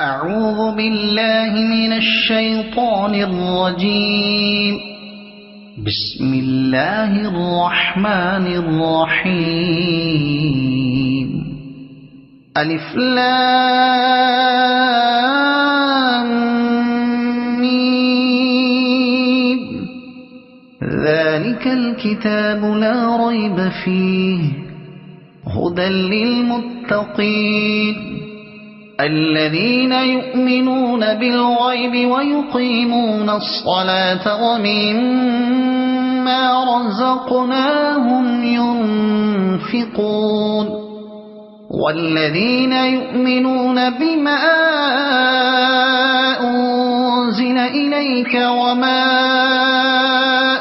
أعوذ بالله من الشيطان الرجيم. بسم الله الرحمن الرحيم. ألف لام ميم. ذلك الكتاب لا ريب فيه هدى للمتقين الذين يؤمنون بالغيب ويقيمون الصلاة ومما رزقناهم ينفقون والذين يؤمنون بما أنزل إليك وما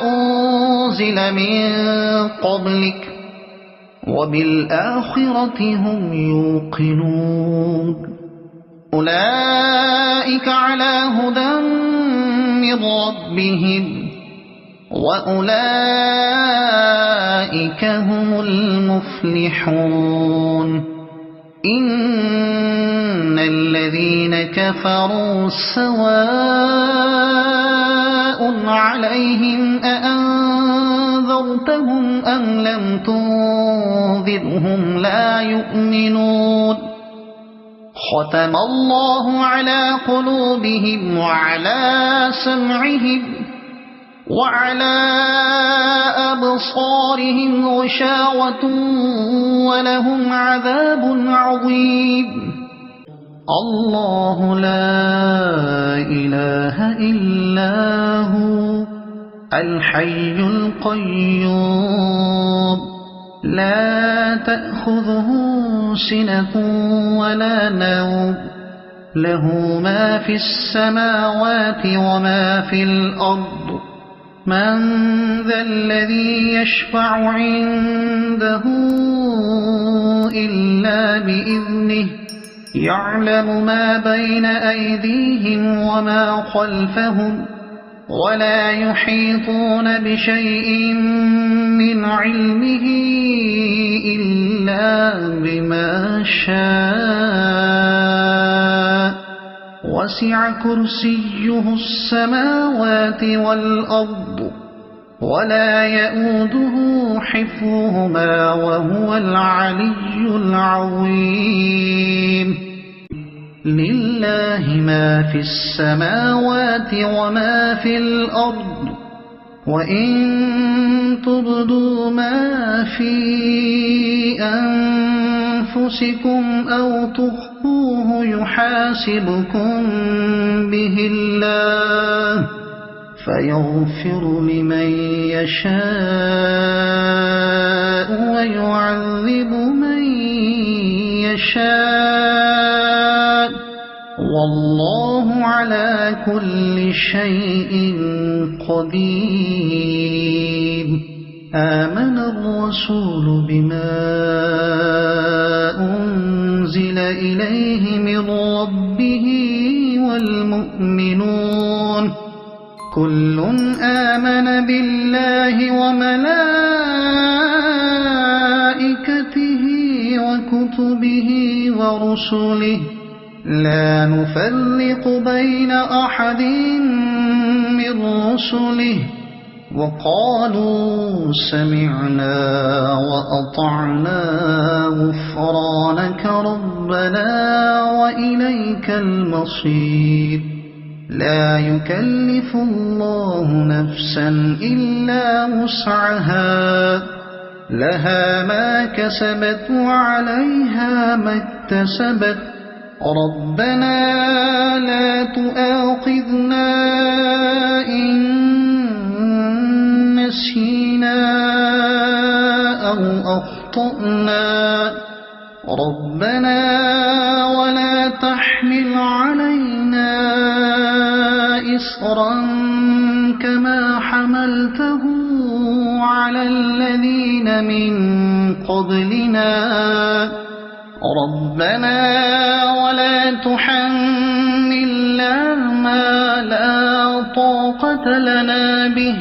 أنزل من قبلك وبالآخرة هم يوقنون أولئك على هدى من ربهم وأولئك هم المفلحون إن الذين كفروا سواء عليهم أأنذرتهم أم لم تنذرهم لا يؤمنون ختم الله على قلوبهم وعلى سمعهم وعلى أبصارهم غشاوة ولهم عذاب عظيم. الله لا إله إلا هو الحي القيوم لا تأخذه سنة ولا نوم له ما في السماوات وما في الأرض من ذا الذي يشفع عنده إلا بإذنه يعلم ما بين أيديهم وما خلفهم ولا يحيطون بشيء من علمه إلا بما شاء وسع كرسيه السماوات والأرض ولا يؤوده حفظهما وهو العلي العظيم. لله ما في السماوات وما في الأرض وإن تبدوا ما في أنفسكم أو تخفوه يحاسبكم به الله فيغفر لمن يشاء ويعذب من يشاء والله على كل شيء قدير. آمن الرسول بما أنزل إليه من ربه والمؤمنون كل آمن بالله وملائكته وكتبه ورسله لا نفرق بين أحد من رسله وقالوا سمعنا وأطعنا غفرانك ربنا وإليك المصير. لا يكلف الله نفسا إلا وسعها لها ما كسبت وعليها ما اكتسبت ربنا لا تؤاخذنا إن نسينا أو أخطأنا ربنا ولا تحمل علينا إصرا كما حملته على الذين من قبلنا ربنا ولا تحملنا ما لا طاقة لنا به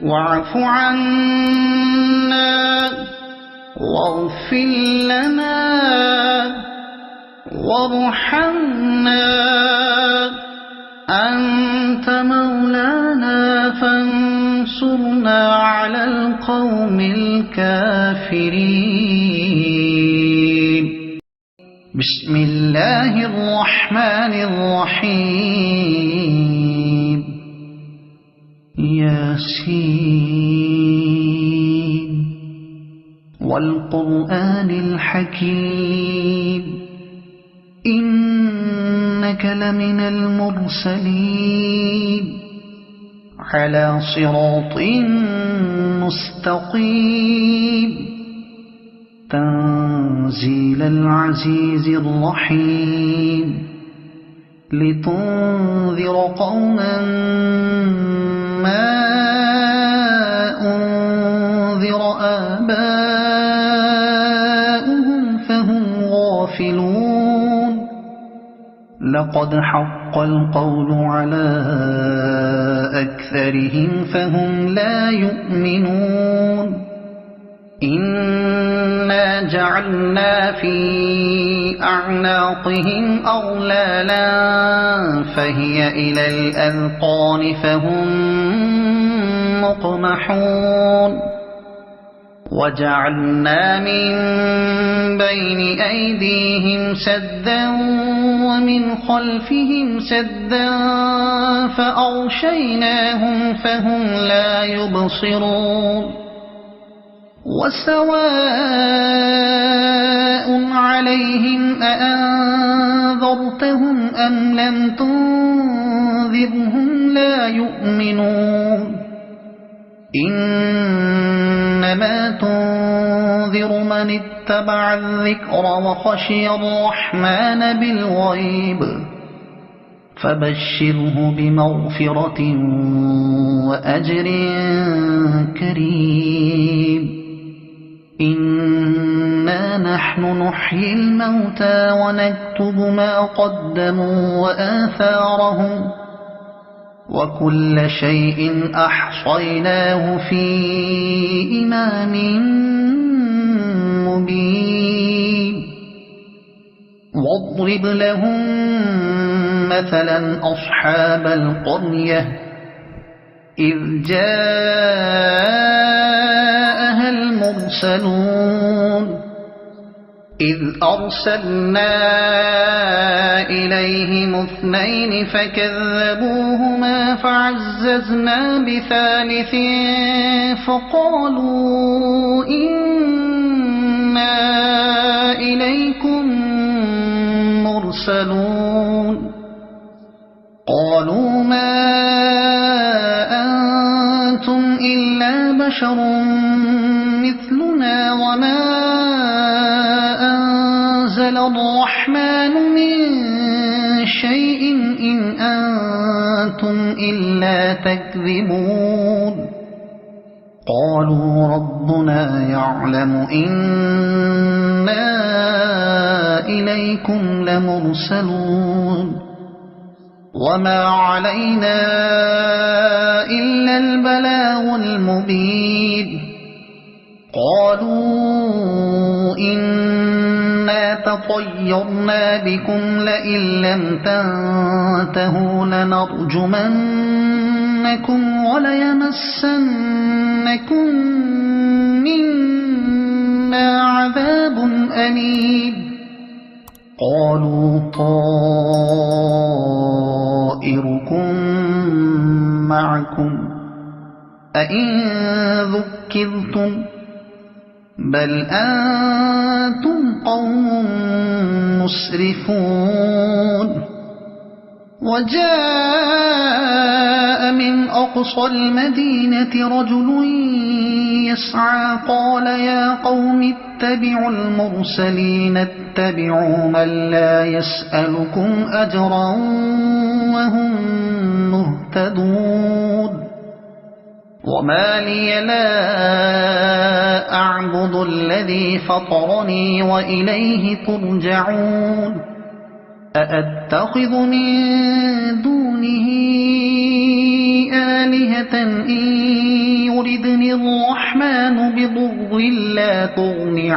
واعف عنا واغفر لنا وارحمنا أنت مولانا فانصرنا على القوم الكافرين. بسم الله الرحمن الرحيم. ياسين والقرآن الحكيم إنك لمن المرسلين على صراط مستقيم تنزيل العزيز الرحيم لتنذر قوما ما أنذر آباؤهم فهم غافلون. لقد حق القول على أكثرهم فهم لا يؤمنون. إنا جعلنا في أعناقهم أغلالا فهي إلى الأذقان فهم مقمحون. وجعلنا من بين أيديهم سدا ومن خلفهم سدا فأغشيناهم فهم لا يبصرون. وسواء عليهم أأنذرتهم أم لم تنذرهم لا يؤمنون. إنما تنذر من اتبع الذكر وخشي الرحمن بالغيب فبشره بمغفرة وأجر كريم. إنا نحن نحيي الموتى ونكتب ما قدموا وآثارهم وكل شيء أحصيناه في إمام مبين. واضرب لهم مثلا أصحاب القرية إذ جاءها المرسلون إذ أرسلنا إليهم اثنين فكذبوهما فعززنا بثالث فقالوا إنا إليكم مرسلون. قالوا ما أنتم إلا بشر مثلنا وما أنزل الرحمن من شيء إن أنتم إلا تكذبون. قالوا ربنا يعلم إنا إليكم لمرسلون وما علينا إلا البلاغ المبين. قالوا إنا تطيرنا بكم لئن لم تنتهوا لنرجمنكم وليمسنكم منا عذاب أليم. قالوا طائركم معكم أئن ذكرتم بل أنتم قوم مسرفون. وجاء من أقصى المدينة رجل يسعى قال يا قوم اتبعوا المرسلين اتبعوا من لا يسألكم أجرا وهم مهتدون. وما لي لا أعبد الذي فطرني وإليه ترجعون. أأتخذ من دونه آلهة إن يردني الرحمن بضر لا تغن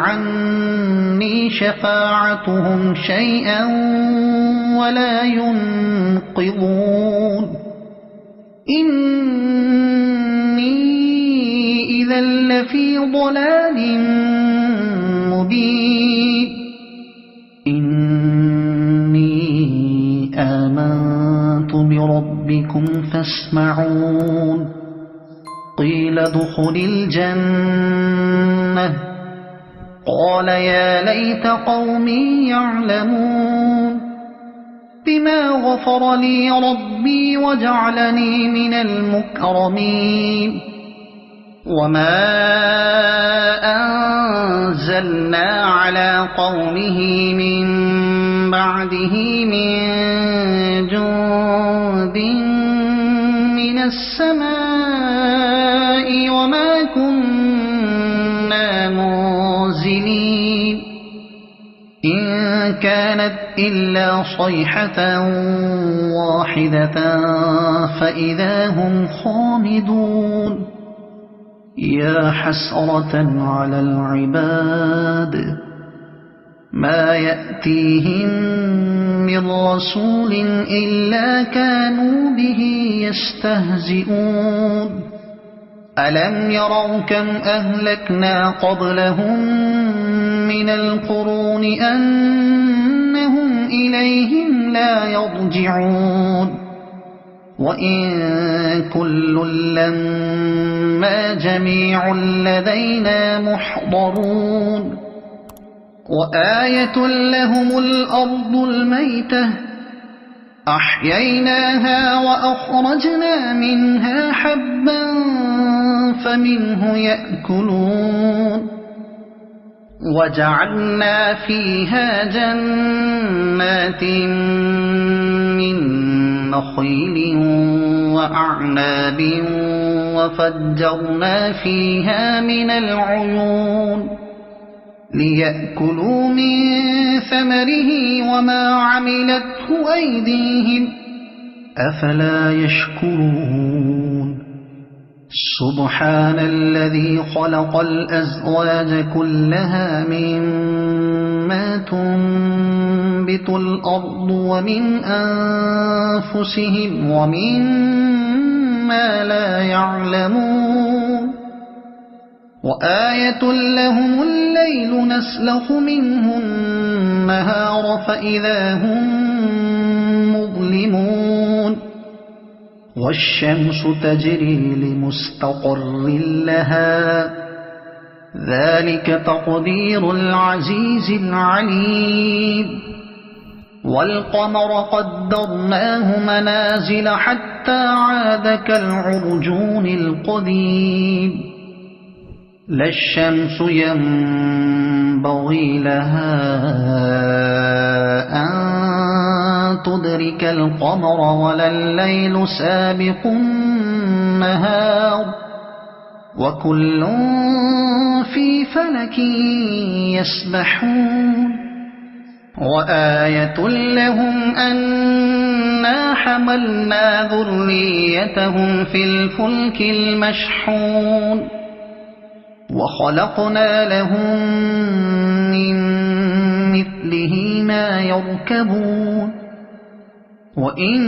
تغني شفاعتهم شيئا ولا ينقذون إني إذا لفي ضلال مبين إني آمنت بربكم فاسمعون قيل ادخل الجنة قال يا ليت قومي يعلمون بما غفر لي ربي وجعلني من المكرمين وما أنزلنا على قومه من بعده من جند من السماء وما كنا منزلين إن كانت إلا صيحة واحدة فإذا هم خامدون يا حسرة على العباد ما يأتيهم من رسول إلا كانوا به يستهزئون ألم يروا كم أهلكنا قبلهم من القرون أنهم إليهم لا يرجعون وإن كل لما جميع لدينا محضرون وآية لهم الأرض الميتة أحييناها وأخرجنا منها حبا فمنه يأكلون وجعلنا فيها جنات من نخيل وأعناب وفجرنا فيها من العيون ليأكلوا من ثمره وما عملته أيديهم أفلا يشكرون سبحان الذي خلق الأزواج كلها مما تنبت الأرض ومن أنفسهم ومما لا يعلمون وآية لهم الليل نسلخ منه النهار فإذا هم مظلمون والشمس تجري لمستقر لها ذلك تقدير العزيز العليم والقمر قدرناه منازل حتى عاد كالعرجون القديم لا الشمس ينبغي لها أن تدرك القمر ولا الليل سابق النهار وكل في فلك يسبحون وآية لهم أنا حملنا ذريتهم في الفلك المشحون وخلقنا لهم من مثله ما يركبون وإن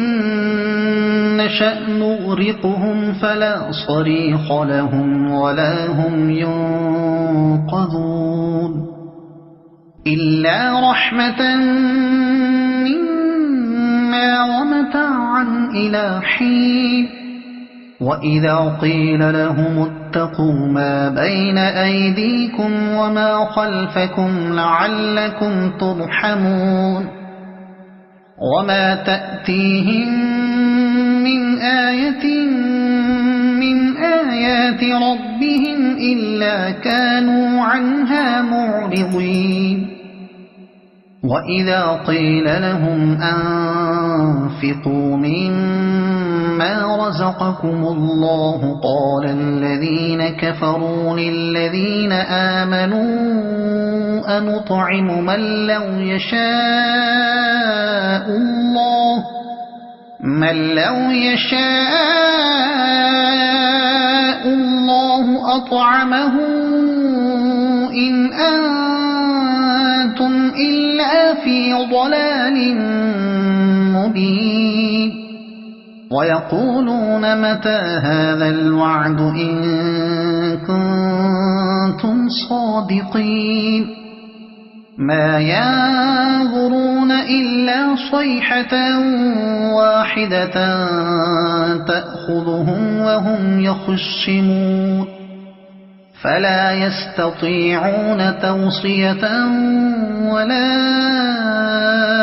نشأ نغرقهم فلا صريخ لهم ولا هم ينقذون إلا رحمة منا ومتاعا إلى حين وإذا قيل لهم اتقوا ما بين أيديكم وما خلفكم لعلكم ترحمون وما تأتيهم من آية من آيات ربهم إلا كانوا عنها معرضين وإذا قيل لهم أنفقوا مما رزقكم الله قال الذين كفروا للذين آمنوا أنطعم من لو يشاء الله أطعمه إن إلا في ضلال مبين ويقولون متى هذا الوعد إن كنتم صادقين ما ينظرون إلا صيحة واحدة تأخذهم وهم يخصمون فلا يستطيعون توصية ولا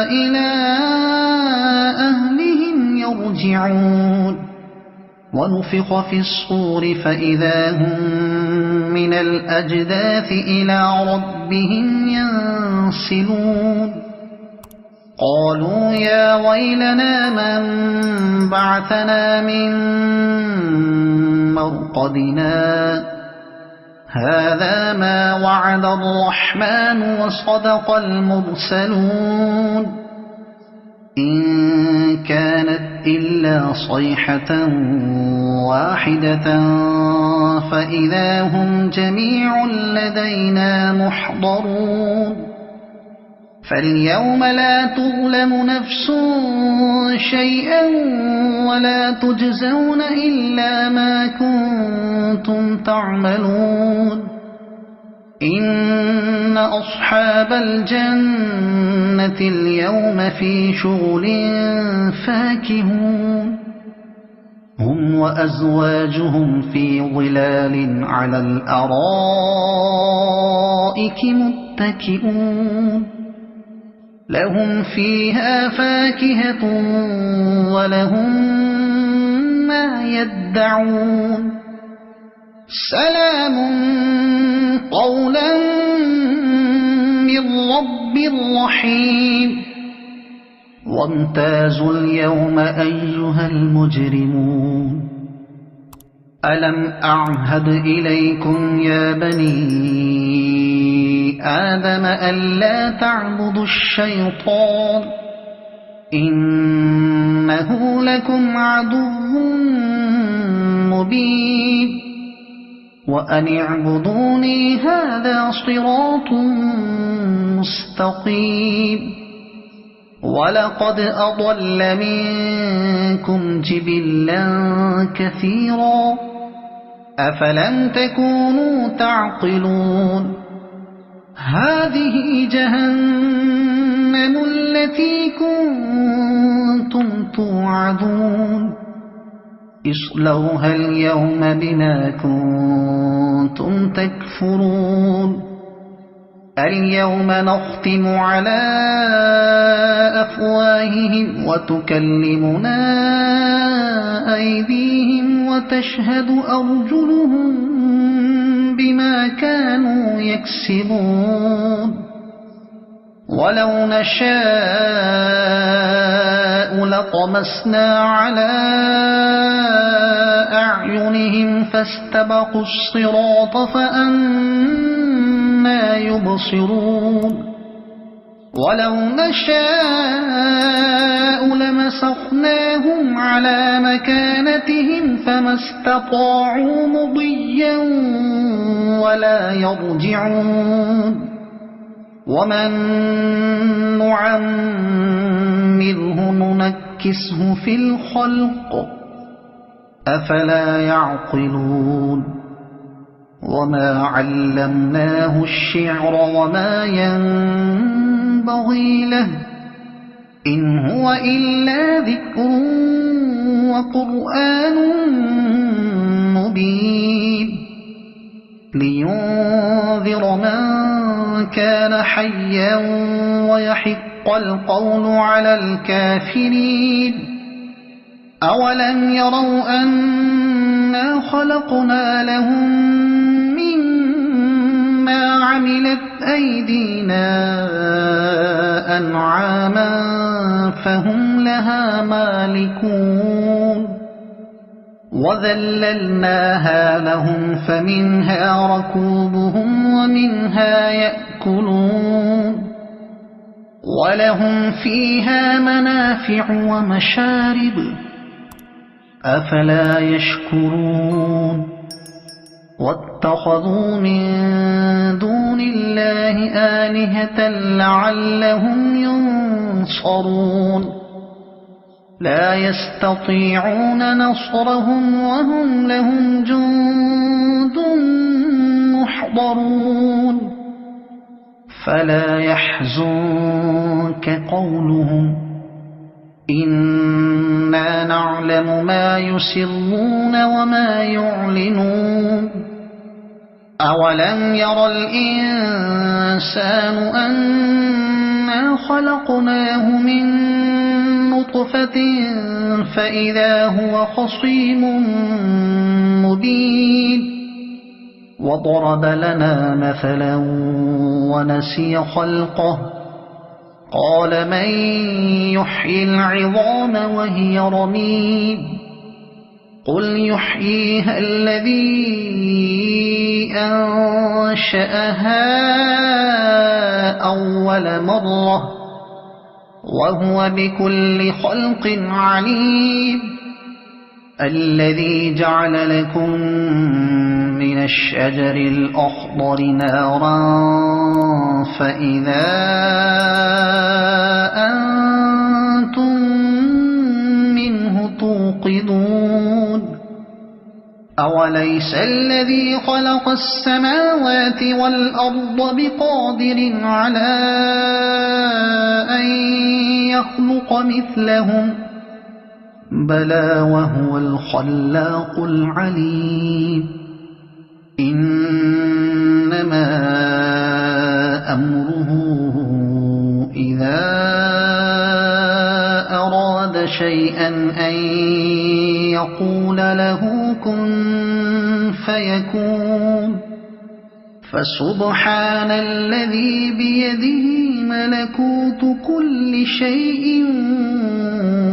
إلى أهلهم يرجعون ونفخ في الصور فإذا هم من الأجداث إلى ربهم ينسلون قالوا يا ويلنا من بعثنا من مرقدنا هذا ما وعد الرحمن وصدق المرسلون إن كانت إلا صيحة واحدة فإذا هم جميع لدينا محضرون فاليوم لا تظلم نفس شيئا ولا تجزون إلا ما كنتم تعملون إن أصحاب الجنة اليوم في شغل فاكهون هم وأزواجهم في ظلال على الأرائك متكئون لهم فيها فاكهة ولهم ما يدعون سلام قولا من رب رحيم وامتازوا اليوم أيها المجرمون ألم أعهد إليكم يا بني آدم ألا تعبدوا الشيطان إنه لكم عدو مبين وأن اعبدوني هذا صراط مستقيم ولقد أضل منكم جبلا كثيرا أفلم تكونوا تعقلون هذه جهنم التي كنتم توعدون اصلوها اليوم بما كنتم تكفرون اليوم نختم على أفواههم وتكلمنا أيديهم وتشهد أرجلهم بما كانوا يكسبون ولو نشاء لطمسنا على أعينهم فاستبقوا الصراط فأنى يبصرون ولو نشاء لمسخناهم على مكانتهم فما استطاعوا مضيا ولا يرجعون ومن نعمره ننكسه في الخلق أفلا يعقلون وما علمناه الشعر وما ينبغي له إن هو إلا ذكر وقرآن مبين لينذر من كان حيا ويحق القول على الكافرين أولم يروا أنا خلقنا لهم مما عملت أيدينا أنعاما فهم لها مالكون وذللناها لهم فمنها ركوبهم ومنها يأكلون ولهم فيها منافع ومشارب أفلا يشكرون واتخذوا من دون الله آلهة لعلهم ينصرون لا يستطيعون نصرهم وهم لهم جند محضرون فلا يحزنك قولهم إنا نعلم ما يسرون وما يعلنون أولم ير الإنسان أنا خلقناه من نطفة فإذا هو خصيم مبين وضرب لنا مثلا ونسي خلقه قال من يحيي العظام وهي رميم قل يحييها الذي أنشأها أول مرة وهو بكل خلق عليم الذي جعل لكم من الشجر الأخضر نارا فإذا أنتم منه توقدون أوليس الذي خلق السماوات والأرض بقادر على أن يخلق مثلهم بلى وهو الخلاق العليم إنما أمره إذا أراد شيئا أن يقول له كن فيكون فسبحان الذي بيده ملكوت كل شيء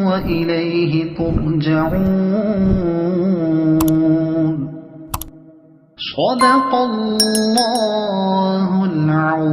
وإليه ترجعون صدق الله العظيم.